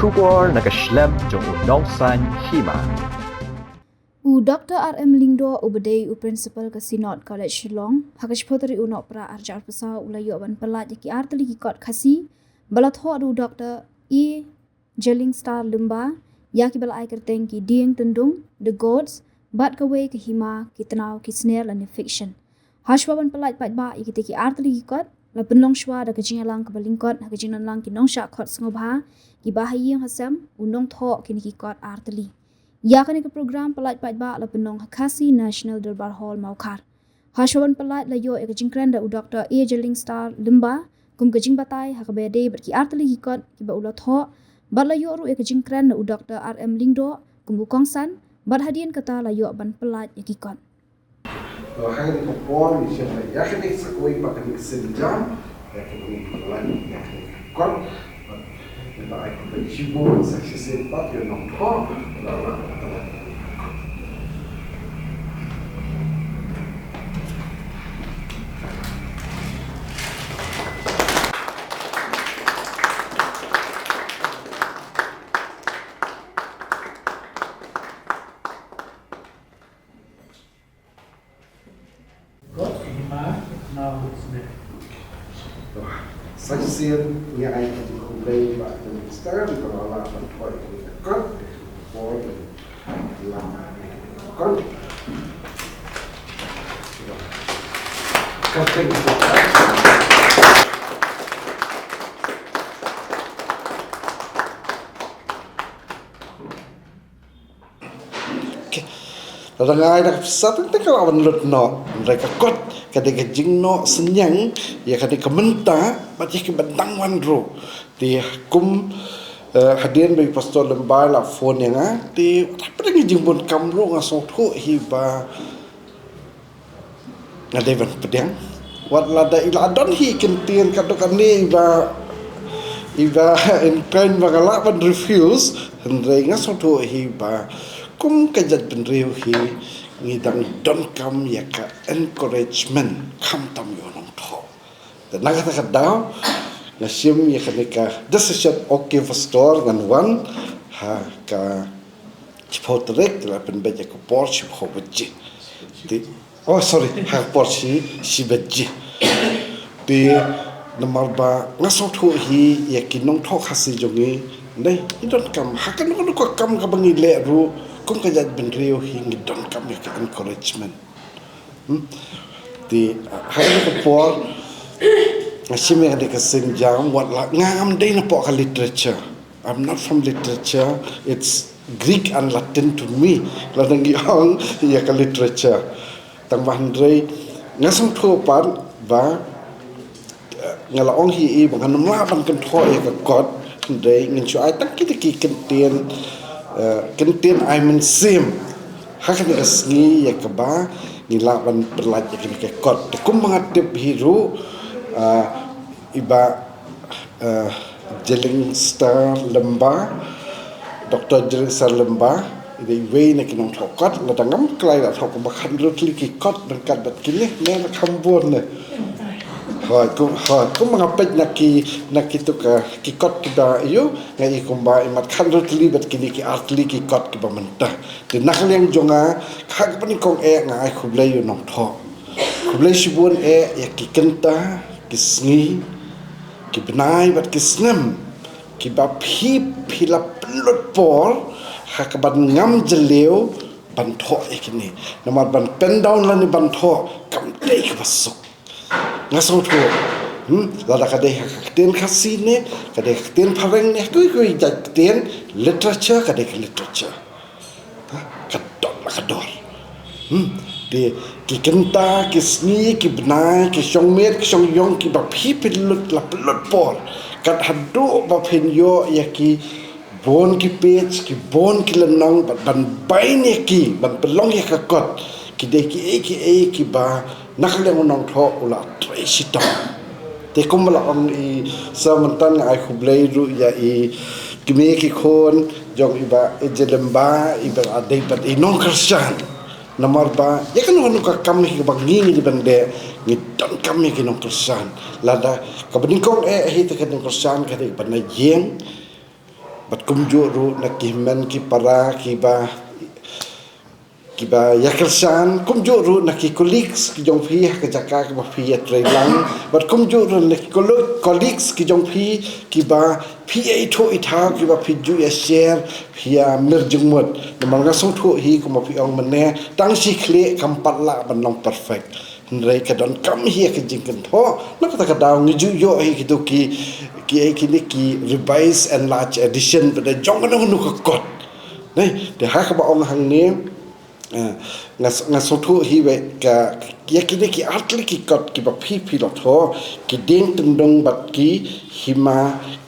Shubor nakaslem jong unongsan hima. Dr. R.M. Lingdo ubedai principal ke Sinod College Shillong hakash potri unok pra arjar pesa ulayo ban pelat yaki artali ki kot khasi balat ho Dr. E. Jelling Star Lumba yaki bal ai kerteng ki dieng tendung the gods bat kawe ke hima ki tanaw ki snare lan fiction hashwa ban pelat pat ba yaki te ki artali ki kot la penlong shwa da kajing lang ke balingkot kajing lang ki nong sha khot ngobha ki bahayeng hasam unong tho ki kot artali ya kan ke program pelat pat ba la penong Khasi National Darbar Hall Maukar. Hashawan pelat la yo ke jingkran da Dr. A. Jelling Star Limba kum ke jing batai ha ke bede berki artali hikot ki ba ulat ho bat la yo ru ke jingkran da Dr. R.M. Lingdo kum bukong san bat hadian kata la yo ban pelat yakikot. Hang ko pon ni siya ya kan ik sakoi pa kan senjam ya kan pelan ya kan ba ai ko chibo sa se pa yo no to la saksian yang ai kan kumbai ba dan sekarang kalau ala ban toy kan for lama kan kapten Rangai dak satu tak kalau menurut no mereka kot ketika jing no senyang ya ketika menta macam ke bentang wanro di kum hadian bagi pastor lembai la phone yang di apa dengan jing pun kamro ngasong tu hiba ngadevan pedang wat lada iladon hi kentien kadokan ni iba in kind bagala ban refuse hendrai ngasong tu hiba kum kajat penriu hi ngidang don kam ya ka encouragement kam tam yo nong tho dan naga ta daw na sim ya ka decision okay for store ngan wan ha ka chipotrek la pen beja ko porch ho beji oh sorry ha porch si beji bi nomor ba ngaso thu hi ya kinong tho khasi jongi nei idon kam ha kan ko kam ka bangi le ru kung kajat benrio hingi don kami ke encouragement di hari ke por asyik ada kesenjang buat ngam deh na po ka literature. I'm not from literature, it's Greek and Latin to me la nangi hang ya ka literature tang bandrei ngasong thu pan ba ngala ong hi bang namla ban kan tho ya ka god dei ngin chu ai tak ki kentien kentien ai men sim hakan ka sngi ya ka ba ngila ban berlaj ya ka kot kum mangatip hiru iba Jelling Star Lemba Dr. Jelling Star Lemba ide we na kinong thokot la dangam klai la thok ba khan ru tli ki kot ban kat bat kile ne la khambon ne ha kum mangapet na ki tu ka ki kot ki da yo ngai kumba imat khan ru tli bat kile ki artli ki kot ki ba menta de nakleng jonga khak pani kong e ngai khublai yo nong tho khublai shibun e ya ki kenta ki sngi ki benai bat ki snem ki ba phila plot por hakaban ngam jeleu ban tho ekini namar ban pen down lani ban tho kam dei ka basuk ngasong tho lada ka dei hakten khasine ka dei hakten phareng ne kui jakten literature ka dei literature ka dot la ka dor de ki kenta ki sni ki benai ki shongmet ki shongyong ki ba pilut la plot por kat hadu ba phen yo yaki bon ki page ki bon ki lanang ban baine ki ban pelong ya ka kot ki de ki ba nakleng nong tho ula tresita te kumala ong i samantan ai khublei ru ya i kimi ki khon jong iba ejelemba iba adai bat i non kersan nomor ba ya kan onu ka kam ki bangi ni bande ni don kam ki non kersan lada ka bening kong hi te kan kersan ka de ban yeng bat kumju ru na kimen ki para kiba yakersan kumju ru na ki colleagues ki jong phi ka jaka ki ba phi trailang bat kumju ru na ki colleagues ki jong phi ki ba phi ai tho itha ki ba phi ju ya share phi ya mir jungmut na mang ga song tho hi ko ma phi ong mane tang si khle kam pat la ban long perfect nrai ka don kam hi ka jing kan tho na ka ka daw ngi ju yo hi ki to ki revise and large edition but the jong na nu ka kot nei de ha ka ba ong hang ni ngas thu hi we ka ki atli ki kot ki ba phi lo tho ki ding tendong bat ki hima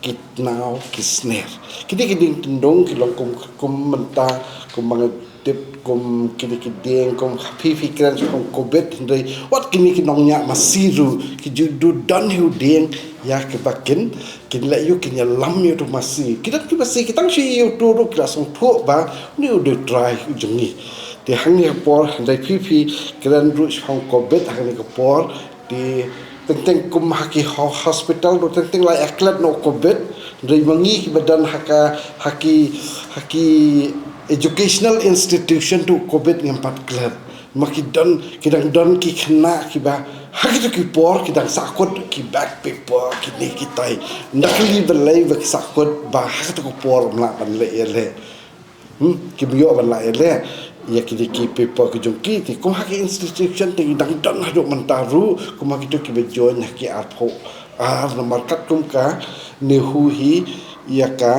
ki nau ki snare ki ding tendong ki long kum menta kum mang tip kum ki ding kum phi kran kum kobet ndai wat ki nong nya masiru ki ju du dan hu ding ya ke bakin kin la yu kin ya lam yu tu masi kita tu masi kita si yu tu ru kla song thu ba ni u de try jungi ti hang ni por dai phi kran ru hong ko bet hang ni ko por ti teng kum haki hospital ru teng la aklat no ko bet dai mangi ki badan haki educational institution tu ko bet ngam pat klat makidon kidang don ki khna ki ba haki ki por kidang sakot ki back paper ki ni ki tai nakli belai ba ki sakot ba haki ko por mla ban le ele ki bio ban la ele ya ki paper ki jongki ti ko haki institution ti dang don hadu mentaru ko maki to ki be join haki arpho na markat kum ka ni hu hi ya ka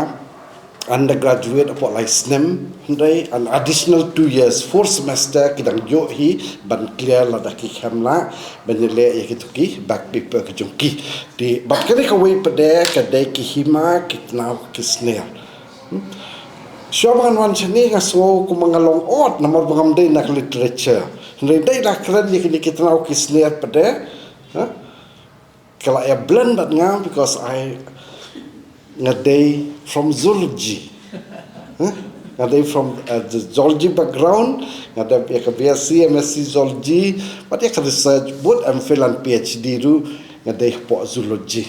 undergraduate apa like SNEM ndai an additional 2 years 4 semester kidang jo hi ban clear la daki khamla benele ya ki back paper ki jongki di bat kene ka we pade ka dai ki hima kitna ki snare Syabangan wan sini ngaso ku mangalong ot nomor bangam dai nak literature ndai dai la kran ya ki kitna ki snare pade kala ya blend bat ngam because I ngadai from zoology ngadai from the zoology background ngadai ya ka BSc MSc zoology but ya ka research both MPhil and PhD ru ngadai po zoology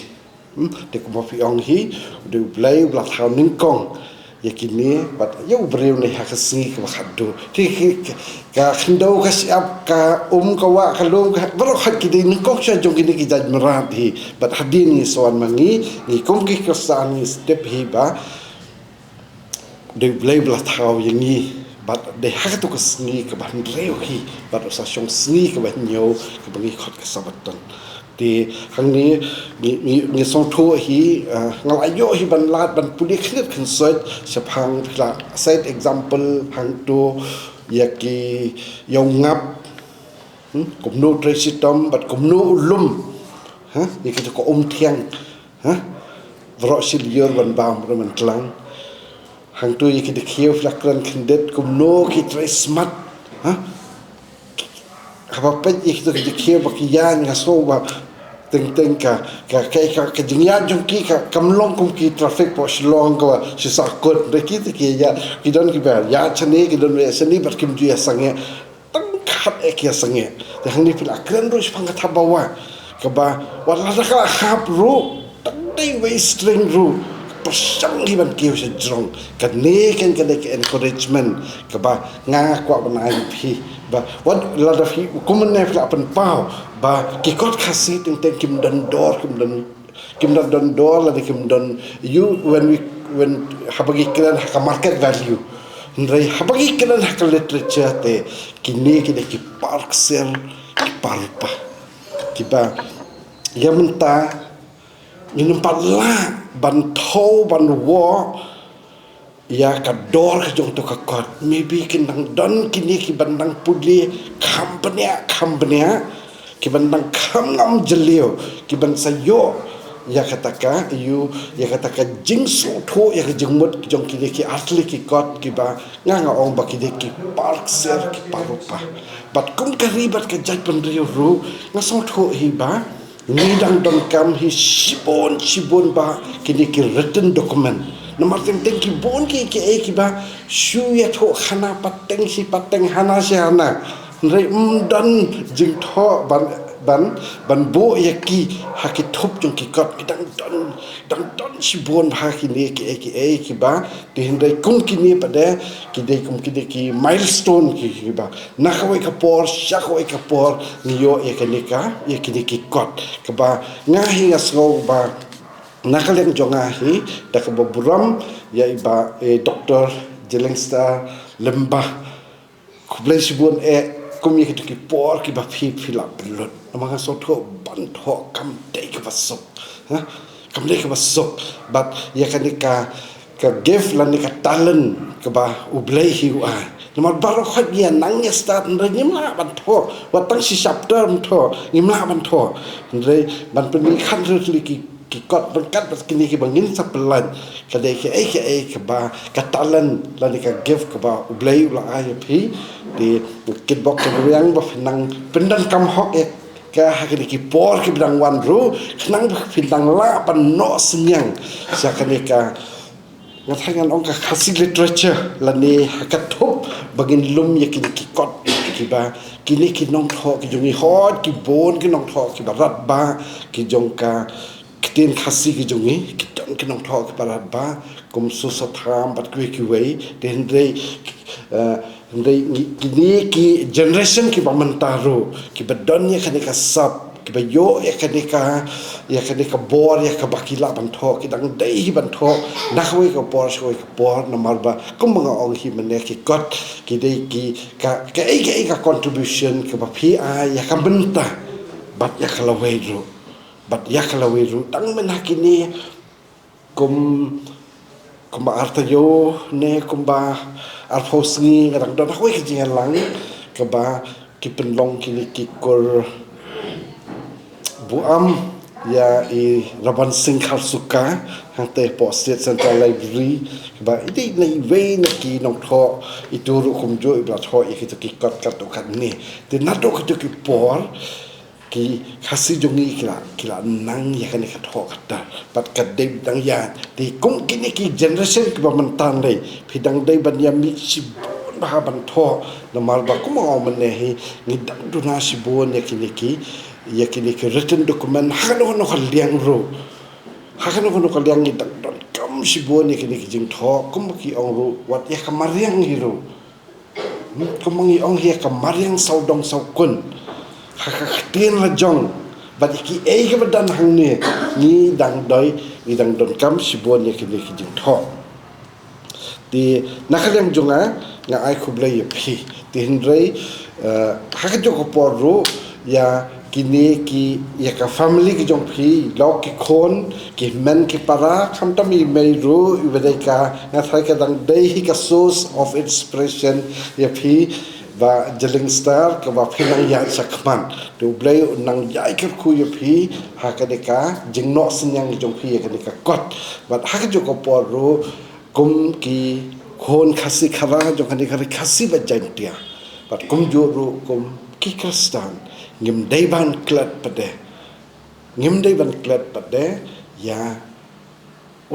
de ko fi ong hi de blai bla thau ning kong ya kini but ya ubreu ni ha ka singi ka khaddu ti ka khindo ka siap ka ka wa ka lom ka bro khat ki ning kong sha jong ki jaj marat hi but hadini soan mangi ni kong ki ka sang step hi ba de blai bla thau yang ni but de ha ka to ka singi ka ban reu hi but sa shong singi ka ban nyo ka bangi khat ka sabatan di hang ni song thu hi ngal ayo hi ban lat ban puli khnet concert sapang la side example hang to yaki yongap kumno tresitom bat kumno ulum yaki to ko thiang vro silior ban bam man tlang hang to yaki de khieu flakran khindet kumno ki tresmat kapapet yaki to de khieu bakiyan ngaso ba teng ka jingyan jong ki ka kamlong kum ki traffic po shlong ka si sakot de ki ya ki don ki ba ya chani ki don we sani bat kim ju ya sange tang khat ek ya sange de hang ni pil akran ro spang ka bawa ka ba wala ka khap ro tang dei we string ro pasang hi ban ki se jong ka ne ken ka de encouragement ka ba nga kwa ban ai phi ba what lot of common ne fla pen pau ba ki kot khasi ting kim dan dor la kim dan you when habagi kran ha market value ndai habagi kran ha literature te kini ki de ki park sel ki parpa ki ba yamenta minum padla ban thau ban wo ya ka dor ka jong to ka kot maybe kinang don kini ki bandang pudli khambnya ki bandang kham jelio ki ban sayo ya kataka jingsu tho ya ka jingmut ki jong kini ki atli ki kot ki ba nga ong ba ki ki park ser ki parupa bat kum ka ribat ka jaj pan rio ru nga so tho hi ba ni dang don kam hi shibon ba kini ki written document nomor teng ki bon ki ba shu ya tho khana pateng hana se hana rei dan jing tho ban ban bo yaki hakit thup jong ki kot dang don shibon bha ki ne ki ba ti hindai kum ki ne pada ki dei kum ki milestone ki ba na khawai ka por sha khawai ka por ni yo yakani ki kot ka ba ngahi ngasgo ba nakaleng jonga hi da ka buram ya iba Dr. Jelengsta Lembah kublai shibon kum ki por ki ba phila belot amanga so tho ban tho kam dei ka basok ha kam dei ka basok but yakani ka give lan ka talent ka ba ublai hi wa nomor baru khat dia nang ya start ngimla ban tho watang si chapter tho ngimla ban tho ndre ban peni khan rutli ki kot berkat kini ki bangin sapelan kadai ki ba ka talent lan ka give ka ba ublai ula ai phi di kit bok ka yang ba nang pendan kam hok ka hakini ki por ki bang wan ru nang phindang la pan no senyang sakani ka ngathangan ong ka khasi literature lani hakat thup bagin lum yakini ki kot ki ba kini ki nong tho ki jungi hot ki bon ki nong tho ki barat ba ki jong ka kitin khasi ki jungi kiton ki nong tho ki barat ba kum su sa tham bat ki wei den dei kini ki generation ki bamantaro ki badon ya kani ka sap ki bayo ya kani ka bor ya ka bakila ban tho ki dang dei ban tho na khoi ka por na marba kum mga ong hi mane ki kot ki dei ki ka contribution ki ba phi a ya ka benta bat ya kala weiru dang men hakini kum arta yo ne kumba arfosni kadang don aku ki jingan lang kaba ki penlong kini ki kor buam ya Raban Singh Kharsuka hante po State Central Library kaba iti na iwe na ki nong tho ituru kumjo ibla tho ikito ki kot kat ni te nato kito ki por ki khasi jongi kila nang ya kan ka tho kata pat kadem dang ya ti kum kini ki generation ki bamantan dei phidang dei ban ya mi sibon ba ban tho na mal ba kum ngau man ne hi ni dang du na sibon ya kini ki written document hakano no khaliang ro ni dang don kam sibon ya kini ki jing tho kum ki ong ro wat ya kamariang hi ro kum ngi ong hi kamariang saudong saukun hakaktin la jong bat ki ka badan hang ni dang don kam sibon ya kini ki jing tho di nakalem jonga nga ai khublai phi ti hindrei hakajo ko porru ya kini ki ya ka family ki jong phi lok ki khon ki men ki para khamtami mei ru ibadai ka nga thai ka dang dei ka source of inspiration ya phi ba Jelengsta ka ba phinang ya sakman tu blai nang yai ka khu ya phi ha ka de ka jingno sinyang jong phi ka de ka kot but ha ka jo ko por ro kum ki khon khasi khara jong ka de ka khasi ba jantia but kum jo ro kum ki kristan ngim dei ban klat pade ya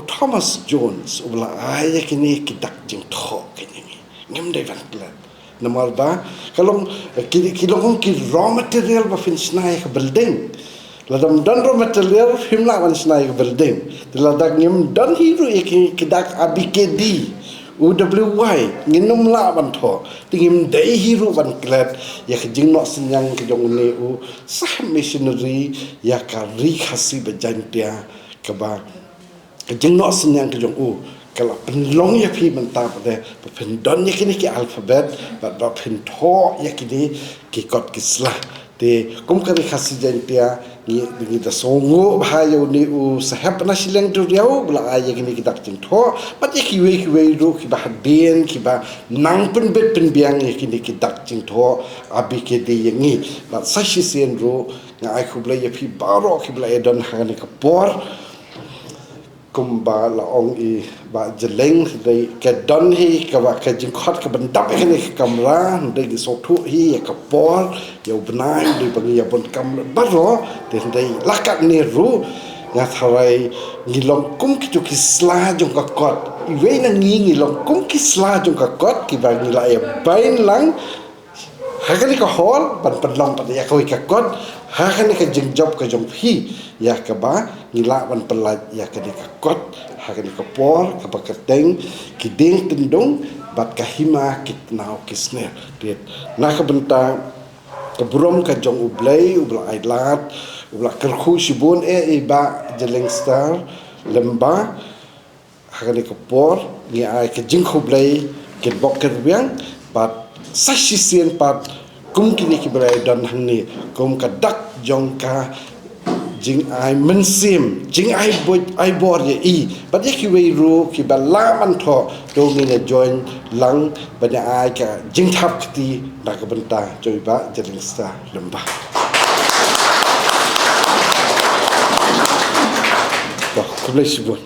Thomas Jones ubla ai kini ki dak jing tho kini ngim dei ban klat nomor ba kalong kilong ki raw material ba fin snai ka building ladam dan raw material himla wan snai ka building ladak ngim dan hiru ki dak abkd uwy nginum la ban tho tingim dei hiru ban klat ya jing no senyang ki jong ne u sah missionary ya ka ri khasi ba jantia ka ba jing no senyang ki jong u kalau penlong ya pi mentap pada pendon ya kini ki alfabet pada pento ya kini ki kot kislah de kum kari khasi jantia ni bingi da songo bhayo ni u sahab na sileng tu riau bla ya kini kita cing tho pat ya ki we ru ki bah den ki ba nang pen bet pen biang ya kini kita cing tho abi ke de yangi ba sashi sen ru nga ai khubla ya pi baro ki bla edon hangani ka por kumba la ong ba jeleng dei ke don hi ka ba ke jing khot ka bandap ni kamra dei ki so thu hi ka por yo bnai dei bangi ya bon kam baro dei lakat ni ru nga tharai ngilong kum ki ki sla jong ka kot iwe na ngilong kum ki sla jong ka kot ki ba ngila ya bain lang hakani ka hol ban padlong pa ya ka kot Hakan ni ka jeng job ka jong phi ya ka ba ngila wan pelat ya ka ni ka kot hakan ni ka por ka bakateng ki ding tendung bat ka hima kit nau kisne dit na ka benta ka brom ka jong ublai ailat ubla kerkhu sibun ba jeleng star lemba hakan ni ka por ni ai ka jeng khublai kit bok ker wiang bat sashi sien pat kum kini ki berai dan hang ni kum ka dak jong ka jing ai mensim jing ai bor ye i but ye ki wei ru ki ba la man tho do ni na join lang ba ya ai ka jing thap ti na ka benta choi ba jeling sta lemba ba kum le sibun